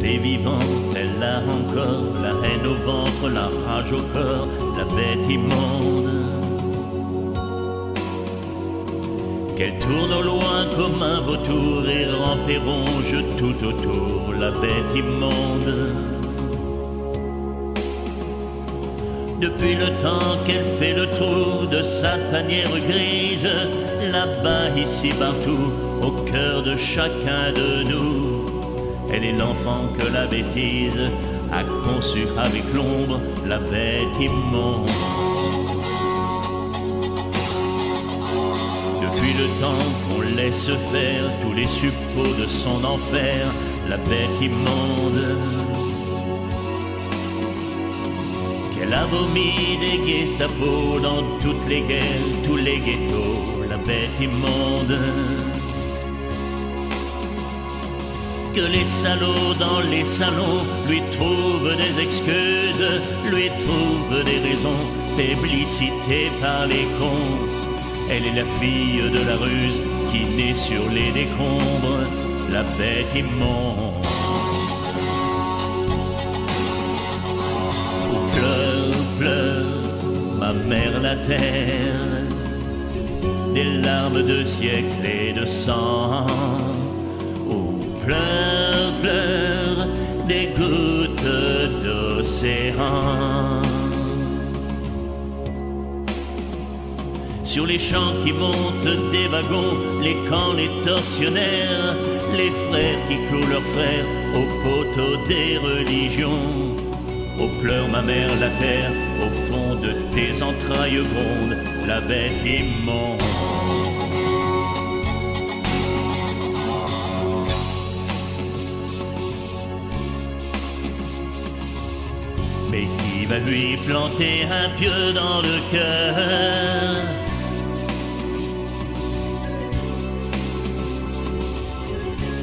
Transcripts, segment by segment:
est vivante, elle a encore la haine au ventre, la rage au corps, la bête immonde. Qu'elle tourne au loin comme un vautour et rampe et ronge tout autour, la bête immonde. Depuis le temps qu'elle fait le trou de sa tanière grise, là-bas, ici, partout, au cœur de chacun de nous, elle est l'enfant que la bêtise a conçu avec l'ombre, la bête immonde. Depuis le temps qu'on laisse faire tous les suppôts de son enfer, la bête immonde. Qu'elle a vomi des Gestapo dans toutes les guerres, tous les ghettos, la bête immonde. Que les salauds dans les salons lui trouvent des excuses, lui trouvent des raisons, publicité par les cons. Elle est la fille de la ruse qui naît sur les décombres, la bête immonde. Oh, pleure, pleure, ma mère la terre, des larmes de siècles et de sang. Oh, pleure, pleure, des gouttes d'océan. Sur les champs qui montent des wagons, les camps, les tortionnaires, les frères qui clouent leurs frères au poteau des religions. Oh, pleure ma mère la terre, au fond de tes entrailles gronde la bête immonde. Mais qui va lui planter un pieu dans le cœur?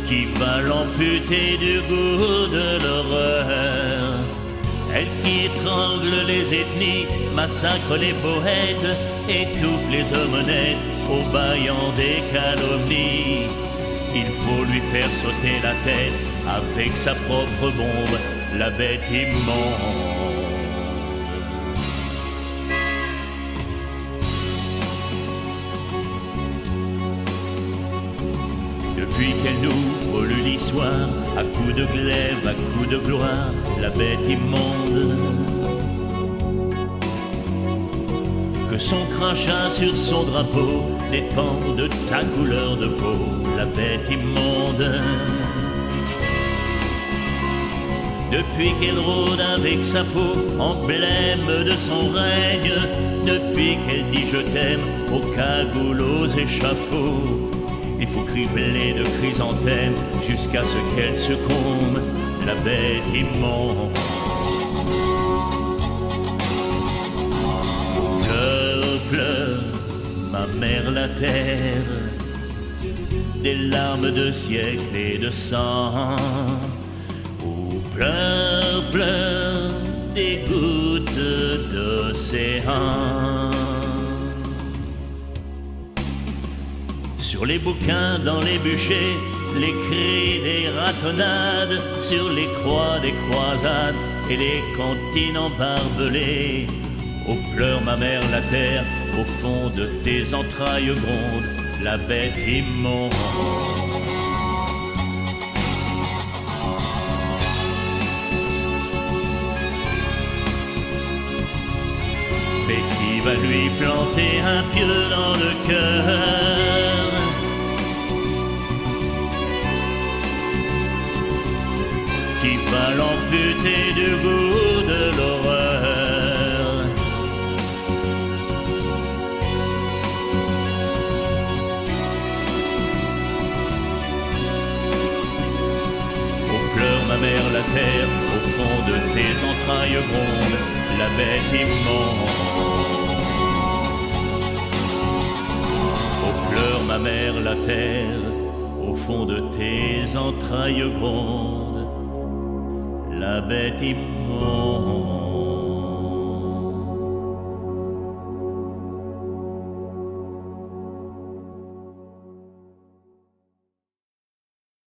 Qui va l'amputer du goût de l'horreur? Elle qui étrangle les ethnies, massacre les poètes, étouffe les hommes honnêtes au bâillant des calomnies. Il faut lui faire sauter la tête avec sa propre bombe, la bête immonde. Depuis qu'elle nous brûle l'histoire, à coups de glaive, à coups de gloire, la bête immonde. Que son crachat sur son drapeau dépend de ta couleur de peau, la bête immonde. Depuis qu'elle rôde avec sa faux, emblème de son règne, depuis qu'elle dit je t'aime aux cagoules, aux échafauds, il faut cribler de chrysanthèmes jusqu'à ce qu'elle succombe, la bête immonde. Pleure, pleure, ma mère la terre, des larmes de siècles et de sang. Oh, pleure, pleure, des gouttes d'océan. Sur les bouquins, dans les bûchers, les cris des ratonnades, sur les croix des croisades et les continents barbelés. Oh, pleure ma mère la terre, au fond de tes entrailles gronde la bête immonde. Mais qui va lui planter un pieu dans le cœur? Qui va l'amputer du goût de l'horreur? Oh, pleure ma mère la terre, au fond de tes entrailles gronde la bête immonde. Oh, pleure ma mère la terre, au fond de tes entrailles gronde la bête immonde.